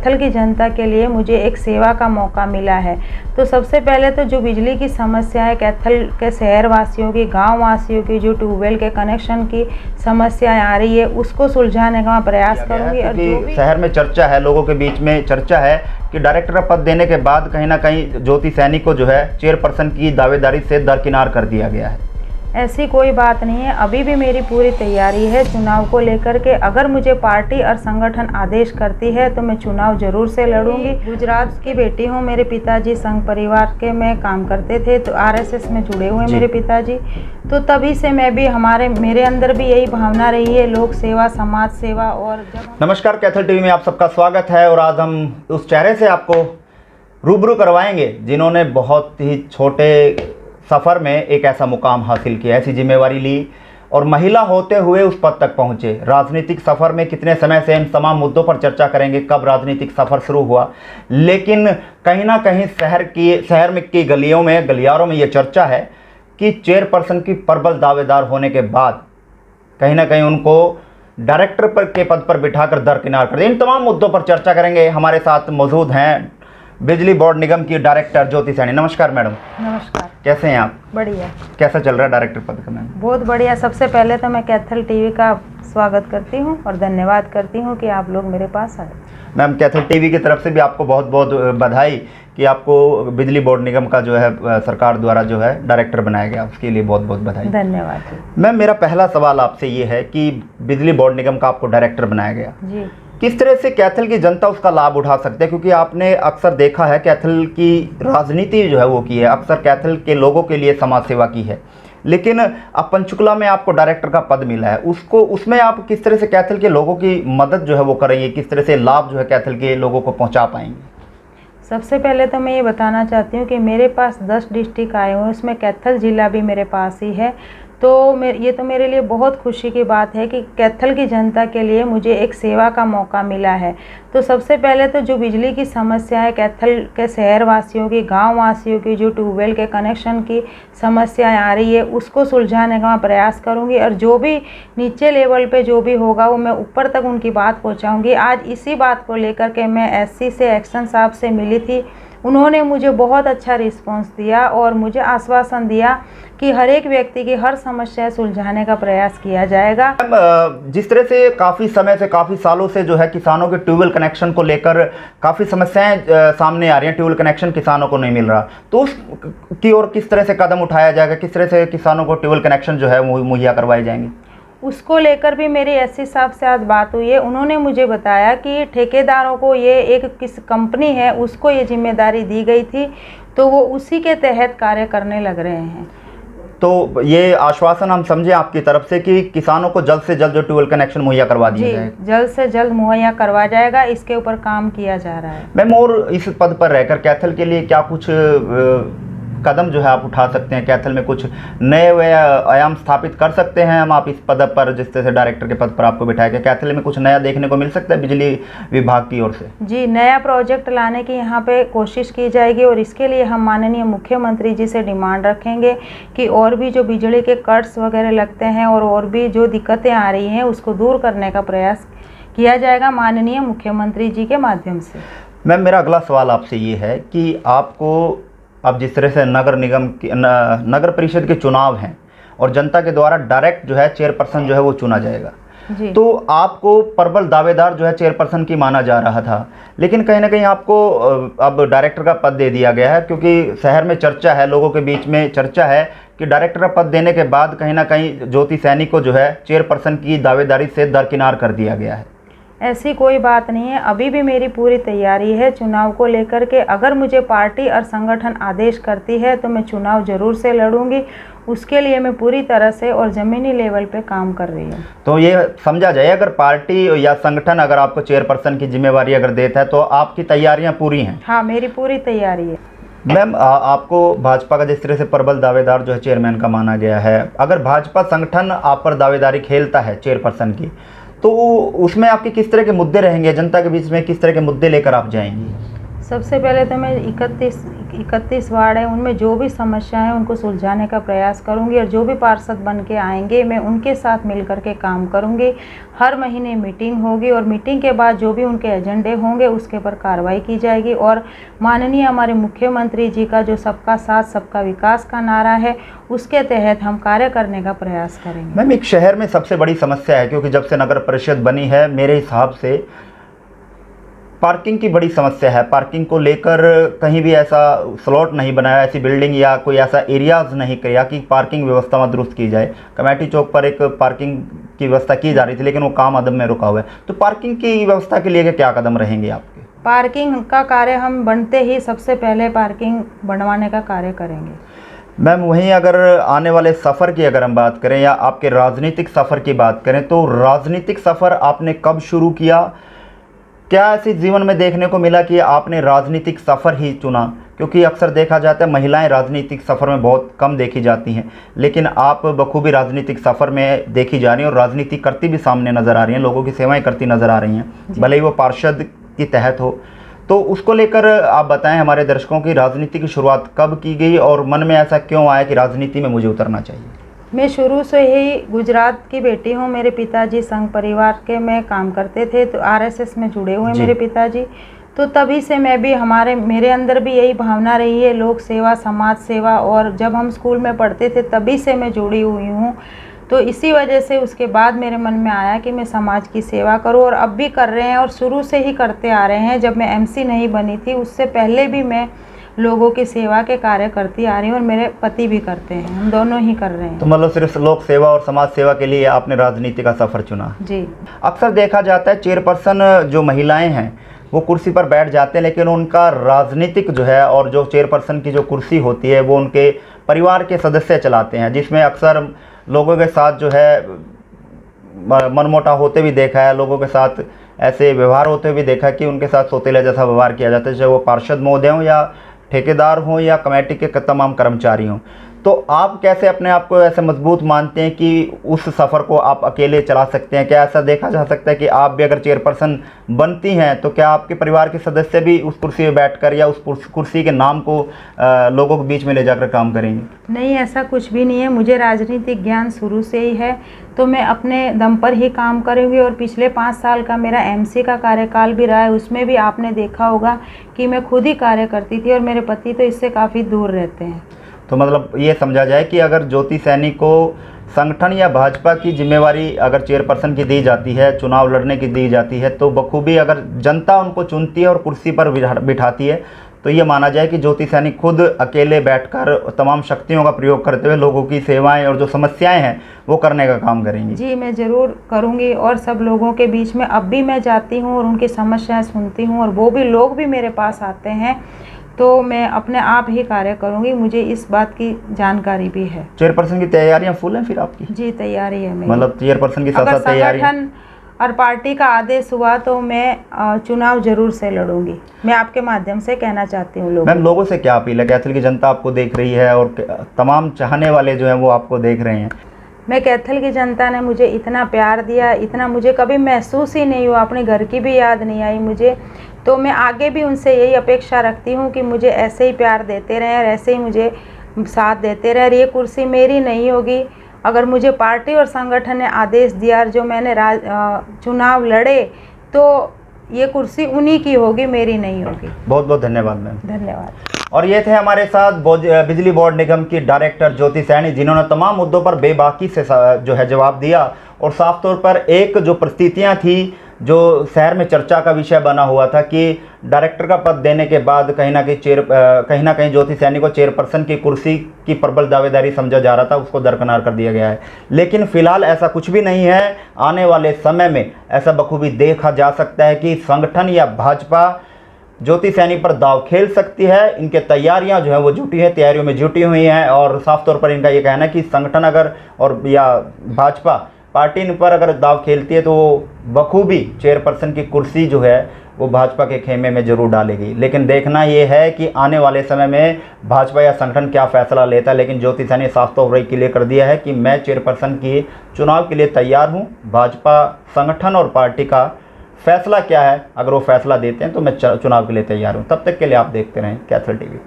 कैथल की जनता के लिए मुझे एक सेवा का मौका मिला है। तो सबसे पहले तो जो बिजली की समस्या है कैथल के शहर वासियों की, गांव वासियों की, जो ट्यूबवेल के कनेक्शन की समस्याएं आ रही है उसको सुलझाने का मैं प्रयास करूंगी। और जो भी शहर में चर्चा है, लोगों के बीच में चर्चा है कि डायरेक्टर का पद देने के बाद कहीं ना कहीं ज्योति सैनी को जो है चेयरपर्सन की दावेदारी से दरकिनार कर दिया गया है। ऐसी कोई बात नहीं है, अभी भी मेरी पूरी तैयारी है चुनाव को लेकर के। अगर मुझे पार्टी और संगठन आदेश करती है तो मैं चुनाव जरूर से लड़ूंगी। गुजरात की बेटी हूँ, मेरे पिताजी संघ परिवार के में काम करते थे, तो आरएसएस में जुड़े हुए मेरे पिताजी। तो तभी से मैं भी मेरे अंदर भी यही भावना रही है, लोक सेवा, समाज सेवा। और नमस्कार, कैथल टीवी में आप सबका स्वागत है। और आज हम उस चेहरे से आपको रूबरू करवाएंगे जिन्होंने बहुत ही छोटे सफ़र में एक ऐसा मुकाम हासिल किया, ऐसी जिम्मेवारी ली और महिला होते हुए उस पद तक पहुंचे। राजनीतिक सफ़र में कितने समय से इन तमाम मुद्दों पर चर्चा करेंगे, कब राजनीतिक सफ़र शुरू हुआ, लेकिन कहीं ना कहीं शहर में की गलियारों में ये चर्चा है कि चेयरपर्सन की प्रबल दावेदार होने के बाद कहीं ना कहीं उनको डायरेक्टर के पद पर बिठाकर दरकिनार कर दिया। इन तमाम मुद्दों पर चर्चा करेंगे। हमारे साथ मौजूद हैं बिजली बोर्ड निगम की डायरेक्टर ज्योति सैनी। नमस्कार मैडम। नमस्कार। कैसे हैं आप? बढ़िया। कैसा चल रहा है डायरेक्टर पद का मैम? बहुत बढ़िया। सबसे पहले तो मैं कैथल टीवी का स्वागत करती हूं और धन्यवाद करती हूं कि आप लोग मेरे पास आए। मैम, कैथल टीवी की तरफ से भी आपको बहुत बहुत बधाई कि आपको बिजली बोर्ड निगम का जो है सरकार द्वारा जो है डायरेक्टर बनाया गया, उसके लिए बहुत बहुत बधाई। धन्यवाद जी। मैम, मेरा पहला सवाल आपसे ये है कि बिजली बोर्ड निगम का आपको डायरेक्टर बनाया गया जी, किस तरह से कैथल की जनता उसका लाभ उठा सकती है? क्योंकि आपने अक्सर देखा है कैथल की राजनीति जो है वो की है, अक्सर कैथल के लोगों के लिए समाज सेवा की है, लेकिन अब पंचकुला में आपको डायरेक्टर का पद मिला है, उसमें आप किस तरह से कैथल के लोगों की मदद जो है वो करेंगे, किस तरह से लाभ जो है कैथल के लोगों को पहुँचा पाएंगे? सबसे पहले तो मैं ये बताना चाहती हूँ कि मेरे पास 10 डिस्ट्रिक्ट आए हुए हैं, उसमें कैथल ज़िला भी मेरे पास ही है। तो ये तो मेरे लिए बहुत खुशी की बात है कि कैथल की जनता के लिए मुझे एक सेवा का मौका मिला है। तो सबसे पहले तो जो बिजली की समस्या है कैथल के शहर वासियों की, गांव वासियों की, जो ट्यूबवेल के कनेक्शन की समस्याएं आ रही है उसको सुलझाने का मैं प्रयास करूंगी। और जो भी नीचे लेवल पे जो भी होगा वो मैं ऊपर तक उनकी बात पहुंचाऊंगी। आज इसी बात को लेकर के मैं एससी से एक्शन साहब से मिली थी, उन्होंने मुझे बहुत अच्छा रिस्पांस दिया और मुझे आश्वासन दिया कि हर एक व्यक्ति की हर समस्या सुलझाने का प्रयास किया जाएगा। जिस तरह से काफ़ी समय से, काफ़ी सालों से जो है किसानों के ट्यूबवेल कनेक्शन को लेकर काफ़ी समस्याएं सामने आ रही हैं, ट्यूबवेल कनेक्शन किसानों को नहीं मिल रहा, तो उस की ओर किस तरह से कदम उठाया जाएगा, किस तरह से किसानों को ट्यूबवेल कनेक्शन जो है मुहैया करवाए जाएंगे? उसको लेकर भी मेरी एससी साहब से आज बात हुई है। उन्होंने मुझे बताया कि ठेकेदारों को ये किस कंपनी है उसको ये जिम्मेदारी दी गई थी, तो वो उसी के तहत कार्य करने लग रहे हैं। तो ये आश्वासन हम समझे आपकी तरफ से कि किसानों को जल्द से जल्द जो ट्यूबवेल कनेक्शन मुहैया करवा दिया जाएगा? जल्द से जल्द मुहैया करवा जाएगा, इसके ऊपर काम किया जा रहा है। मैम, और इस पद पर रहकर कैथल के लिए क्या कुछ कदम जो है आप उठा सकते हैं? कैथल में कुछ नए आयाम स्थापित कर सकते हैं हम आप इस पद पर, जिस तरह से डायरेक्टर के पद पर आपको बिठाया गया, कैथल में कुछ नया देखने को मिल सकता है बिजली विभाग की ओर से? जी, नया प्रोजेक्ट लाने की यहाँ पे कोशिश की जाएगी और इसके लिए हम माननीय मुख्यमंत्री जी से डिमांड रखेंगे कि और भी जो बिजली के कट्स वगैरह लगते हैं और भी जो दिक्कतें आ रही हैं उसको दूर करने का प्रयास किया जाएगा माननीय मुख्यमंत्री जी के माध्यम से। मैम, मेरा अगला सवाल आपसे ये है कि आपको अब जिस तरह से नगर परिषद के चुनाव हैं और जनता के द्वारा डायरेक्ट जो है चेयरपर्सन जो है वो चुना जाएगा, तो आपको प्रबल दावेदार जो है चेयरपर्सन की माना जा रहा था, लेकिन कहीं ना कहीं आपको अब डायरेक्टर का पद दे दिया गया है, क्योंकि शहर में चर्चा है, लोगों के बीच में चर्चा है कि डायरेक्टर का पद देने के बाद कहीं ना कहीं ज्योति सैनी को जो है चेयरपर्सन की दावेदारी से दरकिनार कर दिया गया है। ऐसी कोई बात नहीं है, अभी भी मेरी पूरी तैयारी है चुनाव को लेकर के। अगर मुझे पार्टी और संगठन आदेश करती है तो मैं चुनाव जरूर से लड़ूंगी। उसके लिए मैं पूरी तरह से और ज़मीनी लेवल पे काम कर रही हूँ। तो ये समझा जाए, अगर पार्टी या संगठन अगर आपको चेयरपर्सन की जिम्मेवारी अगर देता है तो आपकी तैयारियाँ पूरी हैं? हाँ, मेरी पूरी तैयारी है। मैम, आपको भाजपा का जिस तरह से प्रबल दावेदार जो है चेयरमैन का माना गया है, अगर भाजपा संगठन आप पर दावेदारी खेलता है चेयरपर्सन की, तो उसमें आपके किस तरह के मुद्दे रहेंगे, जनता के बीच में किस तरह के मुद्दे लेकर आप जाएंगी? सबसे पहले तो मैं 31 वार्ड है, उनमें जो भी समस्या है उनको सुलझाने का प्रयास करूंगी और जो भी पार्षद बन के आएंगे मैं उनके साथ मिल कर के काम करूंगी। हर महीने मीटिंग होगी और मीटिंग के बाद जो भी उनके एजेंडे होंगे उसके पर कार्रवाई की जाएगी और माननीय हमारे मुख्यमंत्री जी का जो सबका साथ सबका विकास का नारा है उसके तहत हम कार्य करने का प्रयास करेंगे। मैम, एक शहर में सबसे बड़ी समस्या है, क्योंकि जब से नगर परिषद बनी है मेरे हिसाब से पार्किंग की बड़ी समस्या है। पार्किंग को लेकर कहीं भी ऐसा स्लॉट नहीं बनाया, ऐसी बिल्डिंग या कोई ऐसा एरियाज नहीं किया कि पार्किंग व्यवस्था में दुरुस्त की जाए। कमेटी चौक पर एक पार्किंग की व्यवस्था की जा रही थी लेकिन वो काम अदम में रुका हुआ है। तो पार्किंग की व्यवस्था के लिए क्या कदम रहेंगे आपके? पार्किंग का कार्य हम बनते ही सबसे पहले पार्किंग बनवाने का कार्य करेंगे। मैम, वहीं अगर आने वाले सफ़र की अगर हम बात करें या आपके राजनीतिक सफ़र की बात करें, तो राजनीतिक सफ़र आपने कब शुरू किया? क्या ऐसे जीवन में देखने को मिला कि आपने राजनीतिक सफ़र ही चुना? क्योंकि अक्सर देखा जाता है महिलाएं राजनीतिक सफ़र में बहुत कम देखी जाती हैं, लेकिन आप बखूबी राजनीतिक सफ़र में देखी जा रही हैं और राजनीति करती भी सामने नज़र आ रही हैं, लोगों की सेवाएं करती नज़र आ रही हैं, भले ही वो पार्षद के तहत हो। तो उसको लेकर आप बताएं हमारे दर्शकों की राजनीति की शुरुआत कब की गई और मन में ऐसा क्यों आया कि राजनीति में मुझे उतरना चाहिए? मैं शुरू से ही गुजरात की बेटी हूँ। मेरे पिताजी संघ परिवार के में काम करते थे, तो आरएसएस में जुड़े हुए मेरे पिताजी। तो तभी से मैं भी मेरे अंदर भी यही भावना रही है, लोक सेवा, समाज सेवा, और जब हम स्कूल में पढ़ते थे तभी से मैं जुड़ी हुई हूँ। तो इसी वजह से उसके बाद मेरे मन में आया कि मैं समाज की सेवा करूं और अब भी कर रहे हैं और शुरू से ही करते आ रहे हैं। जब मैं एमसी नहीं बनी थी उससे पहले भी मैं लोगों की सेवा के कार्य करती आ रही हूँ और मेरे पति भी करते हैं, हम दोनों ही कर रहे हैं। तो मतलब सिर्फ लोक सेवा और समाज सेवा के लिए आपने राजनीति का सफ़र चुना? जी। अक्सर देखा जाता है चेयरपर्सन जो महिलाएं हैं वो कुर्सी पर बैठ जाते हैं, लेकिन उनका राजनीतिक जो है और जो चेयरपर्सन की जो कुर्सी होती है वो उनके परिवार के सदस्य चलाते हैं, जिसमें अक्सर लोगों के साथ जो है मनमुटाव होते भी देखा है, लोगों के साथ ऐसे व्यवहार होते भी देखा है कि उनके साथ सौतेला जैसा व्यवहार किया जाता है, चाहे वो पार्षद महोदय हों या ठेकेदार हों या कमेटी के तमाम कर्मचारी हों। तो आप कैसे अपने आप को ऐसे मजबूत मानते हैं कि उस सफ़र को आप अकेले चला सकते हैं? क्या ऐसा देखा जा सकता है कि आप भी अगर चेयरपर्सन बनती हैं तो क्या आपके परिवार के सदस्य भी उस कुर्सी में बैठकर या उस कुर्सी के नाम को लोगों के बीच में ले जाकर काम करेंगे? नहीं, ऐसा कुछ भी नहीं है। मुझे राजनीतिक ज्ञान शुरू से ही है, तो मैं अपने दम पर ही काम करूँगी। और पिछले 5 साल का मेरा एमसी का कार्यकाल भी रहा है, उसमें भी आपने देखा होगा कि मैं खुद ही कार्य करती थी और मेरे पति तो इससे काफ़ी दूर रहते हैं। तो मतलब ये समझा जाए कि अगर ज्योति सैनी को संगठन या भाजपा की जिम्मेवारी अगर चेयरपर्सन की दी जाती है, चुनाव लड़ने की दी जाती है, तो बखूबी अगर जनता उनको चुनती है और कुर्सी पर बिठाती है, तो ये माना जाए कि ज्योति सैनी खुद अकेले बैठकर तमाम शक्तियों का प्रयोग करते हुए लोगों की सेवाएं और जो समस्याएं हैं वो करने का काम करेंगी। जी, मैं ज़रूर करूंगी और सब लोगों के बीच में अब भी मैं जाती हूं और उनकी समस्याएं सुनती हूं और वो भी लोग भी मेरे पास आते हैं, तो मैं अपने आप ही कार्य करूंगी। मुझे इस बात की जानकारी भी है। चेयरपर्सन की तैयारियां फुल हैं फिर आपकी? जी, तैयारी है मेरी। मतलब चेयरपर्सन की अगर साथ तैयारी संगठन और पार्टी का आदेश हुआ तो मैं चुनाव जरूर से लड़ूंगी। मैं आपके माध्यम से कहना चाहती हूँ लोगों। मैम, लोगों से क्या अपील है? कैथल की जनता आपको देख रही है और तमाम चाहने वाले जो हैं वो आपको देख रहे हैं। मैं कैथल की जनता ने मुझे इतना प्यार दिया, इतना मुझे कभी महसूस ही नहीं हुआ, अपने घर की भी याद नहीं आई मुझे। तो मैं आगे भी उनसे यही अपेक्षा रखती हूँ कि मुझे ऐसे ही प्यार देते रहें और ऐसे ही मुझे साथ देते रहें। ये कुर्सी मेरी नहीं होगी, अगर मुझे पार्टी और संगठन ने आदेश दिया और जो मैंने चुनाव लड़े तो ये कुर्सी उन्हीं की होगी, मेरी नहीं होगी। बहुत बहुत धन्यवाद मैम। धन्यवाद। और ये थे हमारे साथ बिजली बोर्ड निगम की डायरेक्टर ज्योति सैनी, जिन्होंने तमाम मुद्दों पर बेबाकी से जो है जवाब दिया और साफ तौर पर एक जो परिस्थितियां थी जो शहर में चर्चा का विषय बना हुआ था कि डायरेक्टर का पद देने के बाद कहीं ना कहीं ज्योति सैनी को चेयरपर्सन की कुर्सी की प्रबल दावेदारी समझा जा रहा था, उसको दरकिनार कर दिया गया है। लेकिन फिलहाल ऐसा कुछ भी नहीं है। आने वाले समय में ऐसा बखूबी देखा जा सकता है कि संगठन या भाजपा ज्योति सैनी पर दाव खेल सकती है। इनके तैयारियां जो है वो जुटी है, तैयारियों में जुटी हुई हैं और साफ तौर पर इनका ये कहना है कि संगठन अगर और या भाजपा पार्टी इन पर अगर दाव खेलती है तो वो बखूबी चेयरपर्सन की कुर्सी जो है वो भाजपा के खेमे में जरूर डालेगी। लेकिन देखना ये है कि आने वाले समय में भाजपा या संगठन क्या फैसला लेता है। लेकिन ज्योति सैनी साफ तौर पर क्लियर कर दिया है कि मैं चेयरपर्सन की चुनाव के लिए तैयार हूँ। भाजपा संगठन और पार्टी का फैसला क्या है, अगर वो फैसला देते हैं तो मैं चुनाव के लिए तैयार हूँ। तब तक के लिए आप देखते रहें कैथल टीवी।